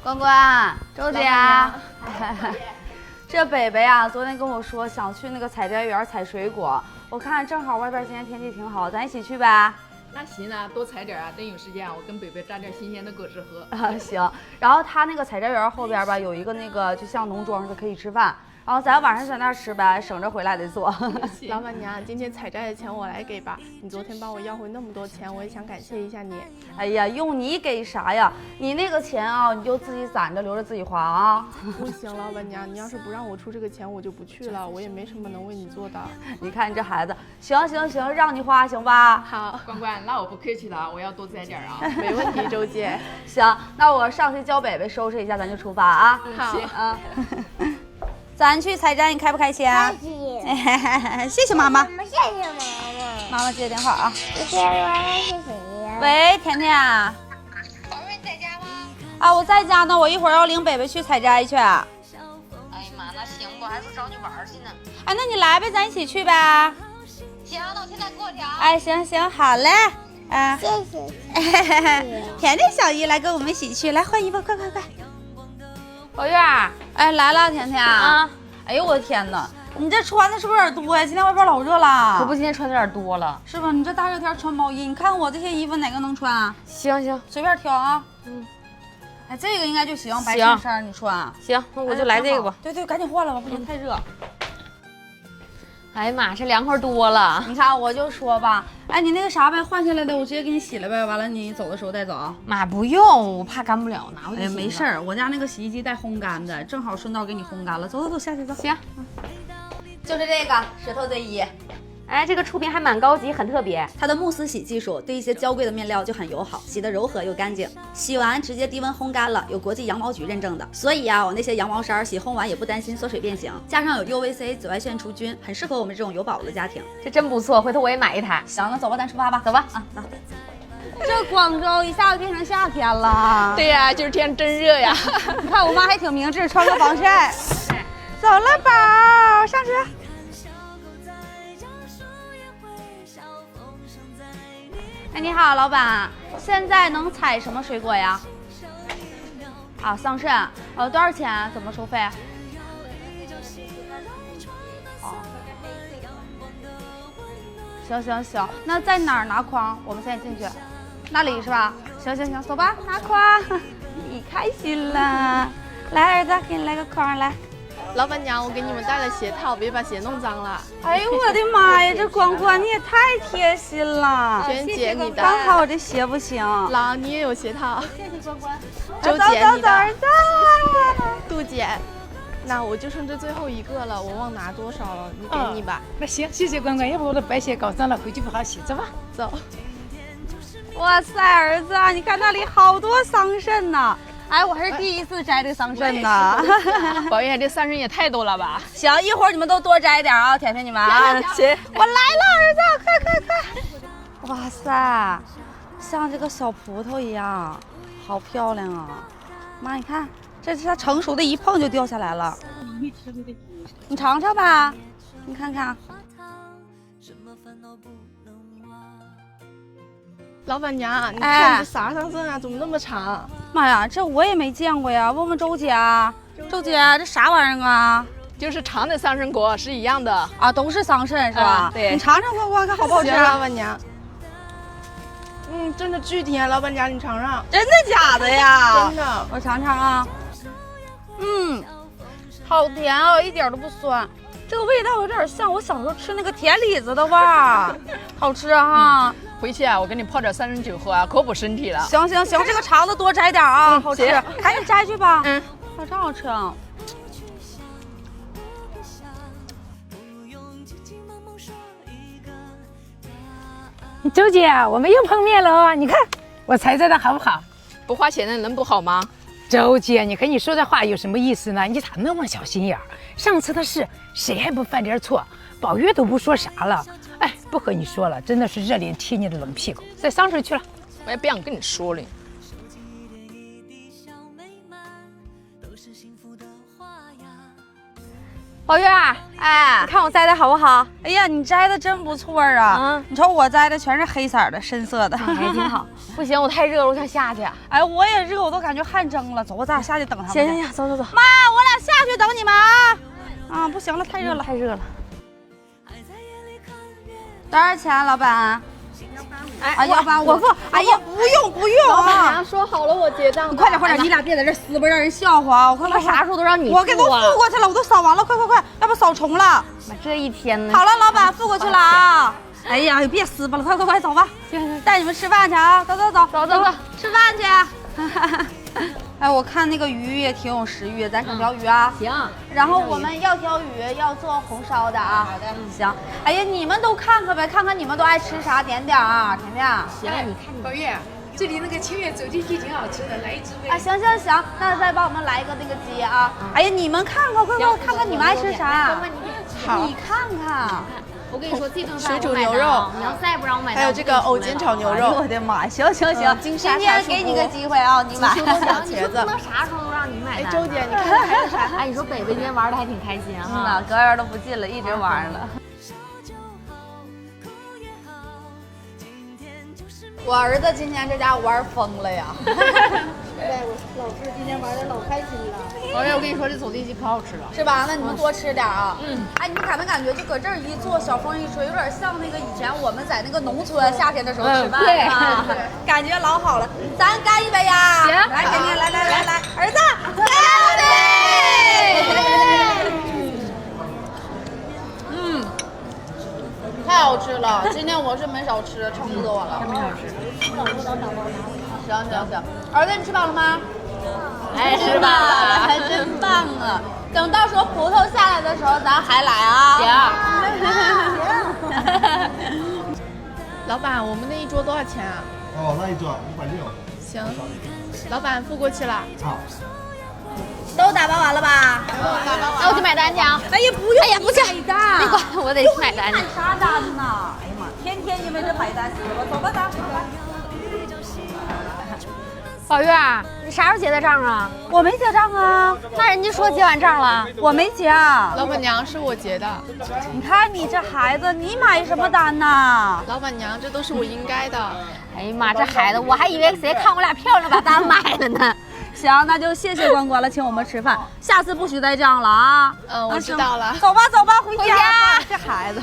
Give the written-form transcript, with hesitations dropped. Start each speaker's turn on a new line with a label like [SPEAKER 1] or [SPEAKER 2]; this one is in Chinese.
[SPEAKER 1] 关关，周姐啊，这北北啊，昨天跟我说想去那个采摘园采水果，我看正好外边今天天气挺好，咱一起去呗。
[SPEAKER 2] 那行啊，多采点啊，等有时间我跟北北榨点新鲜的果汁喝。
[SPEAKER 1] 行，然后他那个采摘园后边吧有一个那个就像农庄似的可以吃饭，然后咱晚上在那儿吃呗，省着回来得做。
[SPEAKER 3] 老板娘，今天采摘的钱我来给吧，你昨天帮我要回那么多钱，我也想感谢一下你。
[SPEAKER 1] 哎呀，用你给啥呀？你那个钱啊，你就自己攒着留着自己花啊。
[SPEAKER 3] 不行，老板娘，你要是不让我出这个钱，我就不去了，我也没什么能为你做的。
[SPEAKER 1] 你看你这孩子，行行行，让你花行吧？
[SPEAKER 3] 好，
[SPEAKER 2] 关关，那我不客气了，我要多摘点啊。
[SPEAKER 3] 没问题，周姐。
[SPEAKER 1] 行，那我上去教北北收拾一下，咱就出发啊。
[SPEAKER 3] 好
[SPEAKER 1] 啊。咱去采摘，你开不开心？
[SPEAKER 4] 开心。
[SPEAKER 1] 谢谢妈妈。
[SPEAKER 4] 谢谢妈妈。
[SPEAKER 1] 妈妈接电话啊。
[SPEAKER 4] 这些玩意是谁呀？
[SPEAKER 1] 喂，甜甜。
[SPEAKER 5] 宝贝，你在家吗？
[SPEAKER 1] 啊，我在家呢，我一会儿要领北北去采摘去。哎呀
[SPEAKER 5] 妈，那行，我还不找你玩去呢。
[SPEAKER 1] 哎，那你来呗，咱一起去呗。
[SPEAKER 5] 行，那我现在过去啊。
[SPEAKER 1] 哎，行行，好嘞。
[SPEAKER 4] 谢谢。
[SPEAKER 1] 甜甜小姨来跟我们一起去，来换衣服，快快快。宝月，哎，来了，甜甜啊！哎呦我的天哪，你这穿的是不是有点多呀？今天外边老热了。
[SPEAKER 6] 可不，今天穿的有点多了，
[SPEAKER 1] 是吧？你这大热天穿毛衣，你看我这些衣服哪个能穿啊？
[SPEAKER 6] 行行
[SPEAKER 1] 随便挑啊。哎，这个应该就行，白衬衫你穿。
[SPEAKER 6] 行，那我就来这个吧。
[SPEAKER 1] 对对，赶紧换了吧，不行太热。
[SPEAKER 6] 哎呀妈，这凉快多了。
[SPEAKER 1] 你看我就说吧，哎，你那个啥呗，换下来的我直接给你洗了呗，完了你走的时候带走。
[SPEAKER 6] 妈不用，我怕干不了，拿回去。
[SPEAKER 1] 哎，没事儿，我家那个洗衣机带烘干的，正好顺道给你烘干了。走走走，下去走。
[SPEAKER 6] 行，
[SPEAKER 1] 就是这个石头 Z1。
[SPEAKER 6] 哎，这个触屏还蛮高级，很特别。
[SPEAKER 1] 它的慕斯洗技术对一些娇贵的面料就很友好，洗得柔和又干净。洗完直接低温烘干了，有国际羊毛局认证的。所以啊，我那些羊毛衫洗烘完也不担心缩水变形，加上有 UVC 紫外线除菌，很适合我们这种有宝宝的家庭。
[SPEAKER 6] 这真不错，回头我也买一台。
[SPEAKER 1] 行，那走吧，咱出发吧。走吧，啊，走。这广州一下子变成夏天了。
[SPEAKER 3] 对呀，今儿天真热呀。
[SPEAKER 1] 你看我妈还挺明智，穿个防晒。走了，宝，上车。哎，你好，老板，现在能采什么水果呀？啊，桑葚，多少钱？怎么收费？哦，行行行，那在哪儿拿筐？我们现在进去，那里是吧？行行行，走吧，拿筐。你开心了，来，儿子，给你来个筐来。
[SPEAKER 3] 老板娘，我给你们带了鞋套，别把鞋弄脏了。
[SPEAKER 1] 哎呦我的妈呀，这关关你也太贴心了！
[SPEAKER 3] 娟姐你的，
[SPEAKER 1] 刚好我这鞋不行。
[SPEAKER 3] 老你也有鞋套。
[SPEAKER 1] 谢谢关关。
[SPEAKER 3] 周姐你的，
[SPEAKER 1] 儿子。
[SPEAKER 3] 杜姐，那我就剩这最后一个了，我忘拿多少了，你给你吧。
[SPEAKER 7] 那行，谢谢关关，要不我的白鞋搞脏了，回去不好洗，走吧。
[SPEAKER 3] 走。
[SPEAKER 1] 哇塞，儿子，你看那里好多桑葚呢。哎，我还是第一次摘这桑葚呢。
[SPEAKER 2] 宝月，这桑葚也太多了吧？
[SPEAKER 1] 行，一会儿你们都多摘点啊，甜甜你们啊。行，我来了，儿子，快快快！哇塞，像这个小葡萄一样，好漂亮啊！妈，你看，这是它成熟的，一碰就掉下来了。你尝尝吧，你看看。
[SPEAKER 3] 老板娘，你看这啥桑葚啊，怎么那么长？
[SPEAKER 1] 妈呀，这我也没见过呀，问问周姐啊。周姐，这啥玩意儿啊？
[SPEAKER 2] 就是长的桑葚果是一样的
[SPEAKER 1] 啊，都是桑葚是吧？
[SPEAKER 2] 对，
[SPEAKER 1] 你尝尝快快看好不好吃？
[SPEAKER 3] 老板娘。真的巨甜，老板娘你尝尝。
[SPEAKER 1] 真的假的呀？
[SPEAKER 3] 真的，
[SPEAKER 1] 我尝尝啊。好甜哦，一点都不酸。这个味道有点像我小时候吃那个甜李子的味儿，好吃哈。
[SPEAKER 2] 回去啊，我给你泡点桑葚酒喝啊，可补身体了。
[SPEAKER 1] 行行行，这个肠子多摘点啊，好吃，赶紧摘去吧。好真好吃啊。
[SPEAKER 7] 周姐，我们又碰面了哦，你看我采摘的好不好？
[SPEAKER 2] 不花钱的能不好吗？
[SPEAKER 7] 周姐，你看你说这话有什么意思呢？你咋那么小心眼儿？上次的事谁还不犯点错？宝月都不说啥了。哎，不和你说了，真的是热脸贴你的冷屁股，在桑水去了。
[SPEAKER 2] 我也不想跟你说了。
[SPEAKER 6] 宝月，
[SPEAKER 1] 哎，
[SPEAKER 6] 你看我摘的好不好？
[SPEAKER 1] 哎呀，你摘的真不错啊！你瞅我摘的全是黑色的、深色的，
[SPEAKER 6] 还挺好。不行，我太热了，我想下去。
[SPEAKER 1] 哎，我也热，我都感觉汗蒸了。走吧，咱俩下去等他们。
[SPEAKER 6] 行，走。
[SPEAKER 1] 妈，我俩下去等你们啊！啊，不行了，太热了，
[SPEAKER 6] 太热了。
[SPEAKER 1] 多少钱，老板？
[SPEAKER 6] 哎，
[SPEAKER 1] 要不我付。哎呀，不用
[SPEAKER 3] 老板
[SPEAKER 1] 啊！
[SPEAKER 3] 娘说好了，我结账。
[SPEAKER 1] 快点，你俩别在这撕巴，让人笑话啊！我快，
[SPEAKER 6] 啥时候都让你
[SPEAKER 1] 我给都付过去了，我都扫完了，快，要不扫重了。
[SPEAKER 6] 妈，这一天呢。
[SPEAKER 1] 好了，老板付过去了啊！哎呀，别撕巴了，快走吧。
[SPEAKER 6] 行，
[SPEAKER 1] 带你们吃饭去啊！走，吃饭去。哎，我看那个鱼也挺有食欲，咱整条鱼啊。
[SPEAKER 6] 行。
[SPEAKER 1] 然后我们要条鱼，要做红烧的啊。好的。行。哎呀，你们都看看呗，看看你们都爱吃啥，点点啊，甜甜。
[SPEAKER 6] 行，你看你。
[SPEAKER 7] 宝玉，这里那个清远走地鸡挺好吃的，来一只呗。
[SPEAKER 1] 啊，行，那再帮我们来一个那个鸡啊。哎呀，你们看看，快看看你们爱吃啥。
[SPEAKER 3] 好，
[SPEAKER 1] 你看看。
[SPEAKER 6] 我跟你说，这顿饭
[SPEAKER 3] 水煮牛肉，
[SPEAKER 6] 你要再不让我买单，
[SPEAKER 3] 还有这个藕煎炒牛肉。
[SPEAKER 1] 我的妈，行，
[SPEAKER 3] 金
[SPEAKER 1] 今天给你个机会啊，你买。
[SPEAKER 3] 小茄子。
[SPEAKER 6] 不能啥时候都让你买单。
[SPEAKER 3] 哎，周姐，你看看还有啥？
[SPEAKER 6] 哎，你说北北今天玩的还挺开心哈。
[SPEAKER 1] 隔远都不近了，一直玩了。我儿子今天这家伙玩疯了呀！
[SPEAKER 8] 对，我老师今天玩的老开心了。
[SPEAKER 2] 宝贝，我跟你说，这走地鸡可好吃了，
[SPEAKER 1] 是吧？那你们多吃点啊。哎，你们感没感觉就搁这儿一坐，小风一吹，有点像那个以前我们在那个农村夏天的时候吃饭啊，感觉老好了。咱干一杯呀！
[SPEAKER 6] 行，
[SPEAKER 1] 来，给你，来，儿子，干杯！太好吃了！今天我是没少吃，撑死我了。没少吃。行。儿子，你吃饱了吗？
[SPEAKER 6] 哎，吃饱了，
[SPEAKER 1] 还真棒啊！等到时候葡萄下来的时候，咱还来啊。
[SPEAKER 3] 行。老板，我们那一桌多少钱啊？
[SPEAKER 9] 哦，那一桌560。
[SPEAKER 3] 行，老板付过去了。
[SPEAKER 9] 好。
[SPEAKER 1] 都打包完了吧？
[SPEAKER 6] 那我去买单去啊！
[SPEAKER 1] 哎呀，不用，
[SPEAKER 6] 哎呀，不去
[SPEAKER 1] 买单，
[SPEAKER 6] 没关系，我得去买单去。
[SPEAKER 1] 看啥单呢？哎呀妈，天天因为这买单死我。走吧，咱。
[SPEAKER 6] 宝玉，你啥时候结的账啊？
[SPEAKER 1] 我没结账啊。
[SPEAKER 6] 那人家说结完账了，
[SPEAKER 1] 我没结。
[SPEAKER 3] 老板娘是我结的。
[SPEAKER 1] 你看你这孩子，你买什么单呢？
[SPEAKER 3] 老板娘，这都是我应该的。
[SPEAKER 6] 哎呀妈，这孩子，我还以为谁看我俩漂亮把单买了呢。
[SPEAKER 1] 行，那就谢谢关关了，请我们吃饭，下次不许再这样了啊。
[SPEAKER 3] 我知道了。
[SPEAKER 1] 走吧，回家。这孩子。